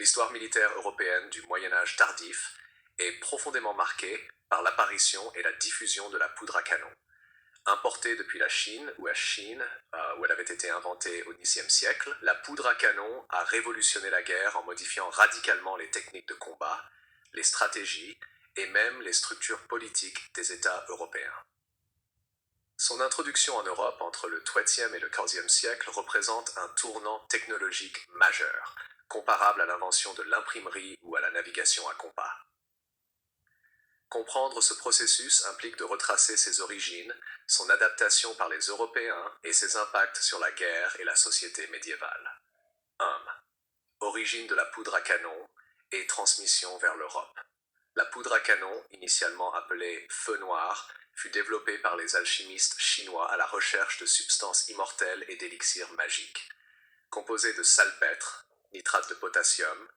L'histoire militaire européenne du Moyen Âge tardif est profondément marquée par l'apparition et la diffusion de la poudre à canon. Importée depuis la Chine, où elle avait été inventée au Xe siècle, la poudre à canon a révolutionné la guerre en modifiant radicalement les techniques de combat, les stratégies et même les structures politiques des États européens. Son introduction en Europe entre le XIIIe et le XVe siècle représente un tournant technologique majeur, comparable à l'invention de l'imprimerie ou à la navigation à compas. Comprendre ce processus implique de retracer ses origines, son adaptation par les Européens et ses impacts sur la guerre et la société médiévale. 1. Origine de la poudre à canon et transmission vers l'Europe. La poudre à canon, initialement appelée feu noir, fut développée par les alchimistes chinois à la recherche de substances immortelles et d'élixirs magiques. Composée de salpêtre, nitrate de potassium,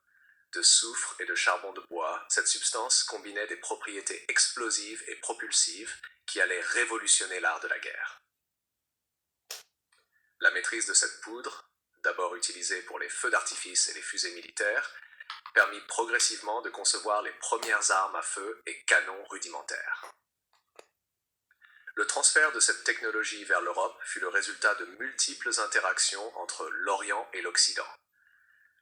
de soufre et de charbon de bois, cette substance combinait des propriétés explosives et propulsives qui allaient révolutionner l'art de la guerre. La maîtrise de cette poudre, d'abord utilisée pour les feux d'artifice et les fusées militaires, permit progressivement de concevoir les premières armes à feu et canons rudimentaires. Le transfert de cette technologie vers l'Europe fut le résultat de multiples interactions entre l'Orient et l'Occident.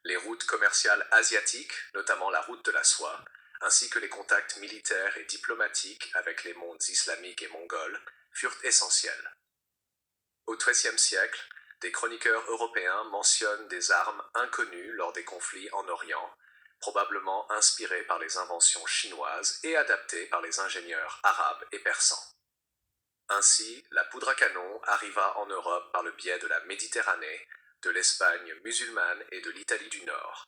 Les routes commerciales asiatiques, notamment la route de la soie, ainsi que les contacts militaires et diplomatiques avec les mondes islamiques et mongols, furent essentiels. Au XIIIe siècle, des chroniqueurs européens mentionnent des armes inconnues lors des conflits en Orient, probablement inspirées par les inventions chinoises et adaptées par les ingénieurs arabes et persans. Ainsi, la poudre à canon arriva en Europe par le biais de la Méditerranée, de l'Espagne musulmane et de l'Italie du Nord,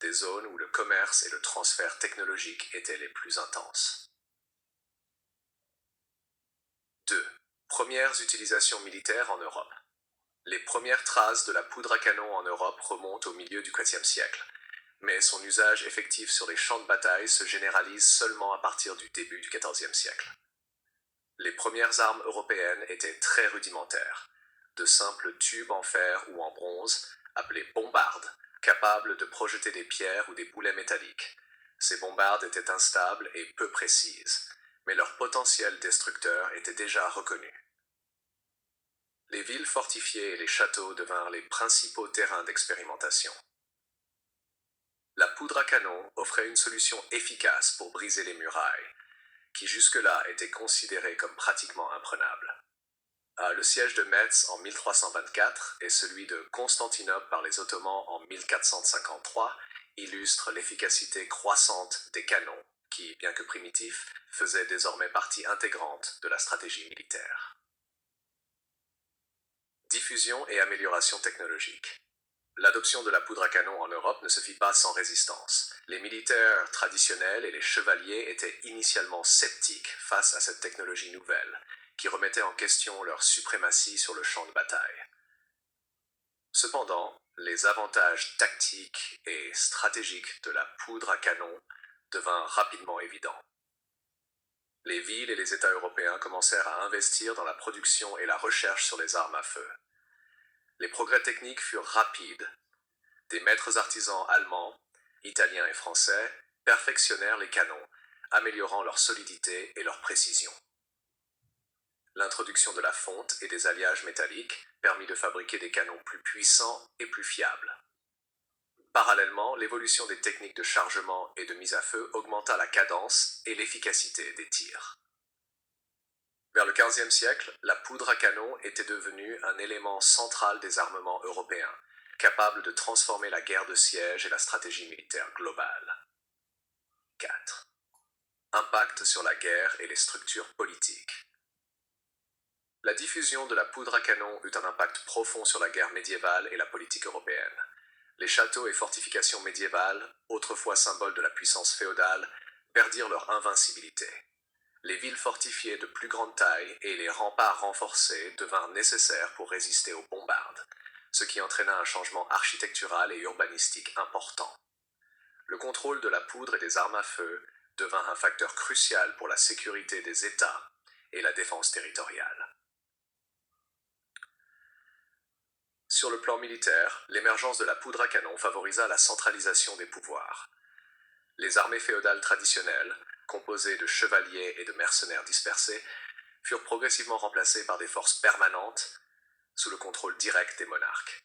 des zones où le commerce et le transfert technologique étaient les plus intenses. 2. Premières utilisations militaires en Europe. Les premières traces de la poudre à canon en Europe remontent au milieu du XVe siècle, mais son usage effectif sur les champs de bataille se généralise seulement à partir du début du XIVe siècle. Les premières armes européennes étaient très rudimentaires, de simples tubes en fer ou en bronze, appelés bombardes, capables de projeter des pierres ou des boulets métalliques. Ces bombardes étaient instables et peu précises, mais leur potentiel destructeur était déjà reconnu. Les villes fortifiées et les châteaux devinrent les principaux terrains d'expérimentation. La poudre à canon offrait une solution efficace pour briser les murailles, qui jusque-là étaient considérées comme pratiquement imprenables. Le siège de Metz en 1324 et celui de Constantinople par les Ottomans en 1453 illustrent l'efficacité croissante des canons, qui, bien que primitifs, faisaient désormais partie intégrante de la stratégie militaire. Diffusion et amélioration technologique. L'adoption de la poudre à canon en Europe ne se fit pas sans résistance. Les militaires traditionnels et les chevaliers étaient initialement sceptiques face à cette technologie nouvelle, qui remettait en question leur suprématie sur le champ de bataille. Cependant, les avantages tactiques et stratégiques de la poudre à canon devinrent rapidement évidents. Les villes et les États européens commencèrent à investir dans la production et la recherche sur les armes à feu. Les progrès techniques furent rapides. Des maîtres artisans allemands, italiens et français perfectionnèrent les canons, améliorant leur solidité et leur précision. L'introduction de la fonte et des alliages métalliques permit de fabriquer des canons plus puissants et plus fiables. Parallèlement, l'évolution des techniques de chargement et de mise à feu augmenta la cadence et l'efficacité des tirs. Vers le XVe siècle, la poudre à canon était devenue un élément central des armements européens, capable de transformer la guerre de siège et la stratégie militaire globale. 4. Impact sur la guerre et les structures politiques. La diffusion de la poudre à canon eut un impact profond sur la guerre médiévale et la politique européenne. Les châteaux et fortifications médiévales, autrefois symboles de la puissance féodale, perdirent leur invincibilité. Les villes fortifiées de plus grande taille et les remparts renforcés devinrent nécessaires pour résister aux bombardes, ce qui entraîna un changement architectural et urbanistique important. Le contrôle de la poudre et des armes à feu devint un facteur crucial pour la sécurité des États et la défense territoriale. Sur le plan militaire, l'émergence de la poudre à canon favorisa la centralisation des pouvoirs. Les armées féodales traditionnelles, composées de chevaliers et de mercenaires dispersés, furent progressivement remplacées par des forces permanentes sous le contrôle direct des monarques.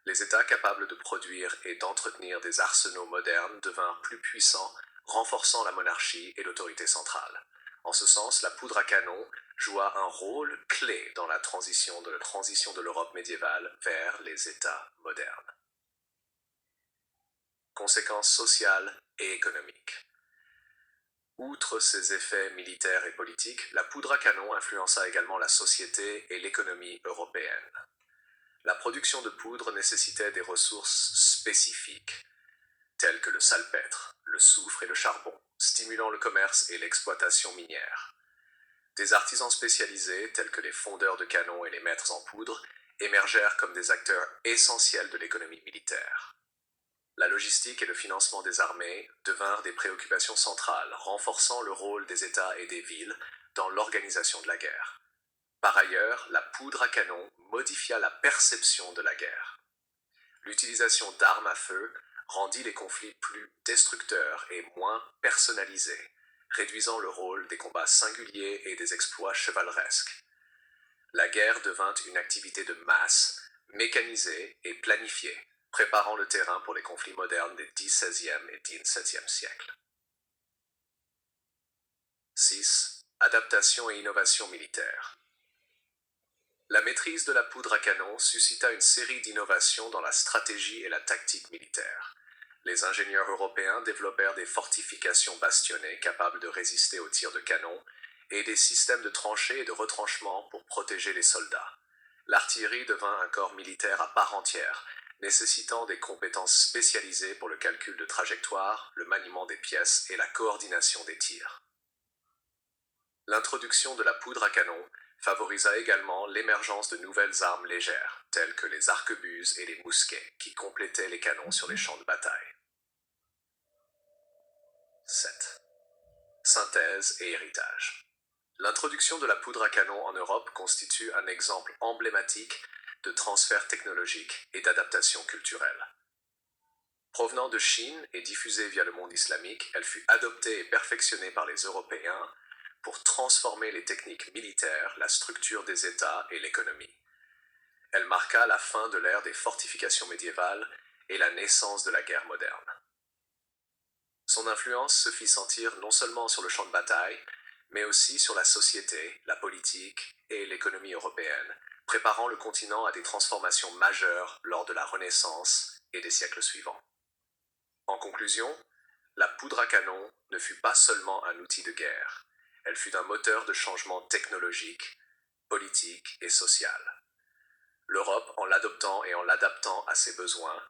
Les États capables de produire et d'entretenir des arsenaux modernes devinrent plus puissants, renforçant la monarchie et l'autorité centrale. En ce sens, la poudre à canon joua un rôle clé dans la transition de l'Europe médiévale vers les États modernes. Conséquences sociales et économiques. Outre ses effets militaires et politiques, la poudre à canon influença également la société et l'économie européenne. La production de poudre nécessitait des ressources spécifiques, telles que le salpêtre, le soufre et le charbon, stimulant le commerce et l'exploitation minière. Des artisans spécialisés, tels que les fondeurs de canons et les maîtres en poudre, émergèrent comme des acteurs essentiels de l'économie militaire. La logistique et le financement des armées devinrent des préoccupations centrales, renforçant le rôle des États et des villes dans l'organisation de la guerre. Par ailleurs, la poudre à canon modifia la perception de la guerre. L'utilisation d'armes à feu rendit les conflits plus destructeurs et moins personnalisés, réduisant le rôle des combats singuliers et des exploits chevaleresques. La guerre devint une activité de masse, mécanisée et planifiée, préparant le terrain pour les conflits modernes des XVIe et XVIIe siècles. 6. Adaptation et innovation militaire. La maîtrise de la poudre à canon suscita une série d'innovations dans la stratégie et la tactique militaire. Les ingénieurs européens développèrent des fortifications bastionnées capables de résister aux tirs de canon et des systèmes de tranchées et de retranchements pour protéger les soldats. L'artillerie devint un corps militaire à part entière, nécessitant des compétences spécialisées pour le calcul de trajectoire, le maniement des pièces et la coordination des tirs. L'introduction de la poudre à canon favorisa également l'émergence de nouvelles armes légères, telles que les arquebuses et les mousquets, qui complétaient les canons sur les champs de bataille. 7. Synthèse et héritage. L'introduction de la poudre à canon en Europe constitue un exemple emblématique de transfert technologique et d'adaptation culturelle. Provenant de Chine et diffusée via le monde islamique, elle fut adoptée et perfectionnée par les Européens pour transformer les techniques militaires, la structure des États et l'économie. Elle marqua la fin de l'ère des fortifications médiévales et la naissance de la guerre moderne. Son influence se fit sentir non seulement sur le champ de bataille, mais aussi sur la société, la politique et l'économie européenne, préparant le continent à des transformations majeures lors de la Renaissance et des siècles suivants. En conclusion, la poudre à canon ne fut pas seulement un outil de guerre, elle fut un moteur de changement technologique, politique et social. L'Europe, en l'adoptant et en l'adaptant à ses besoins,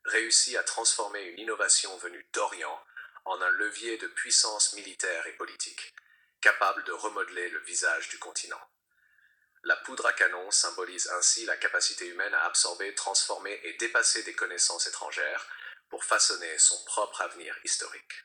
réussit à transformer une innovation venue d'Orient en un levier de puissance militaire et politique, capable de remodeler le visage du continent. La poudre à canon symbolise ainsi la capacité humaine à absorber, transformer et dépasser des connaissances étrangères pour façonner son propre avenir historique.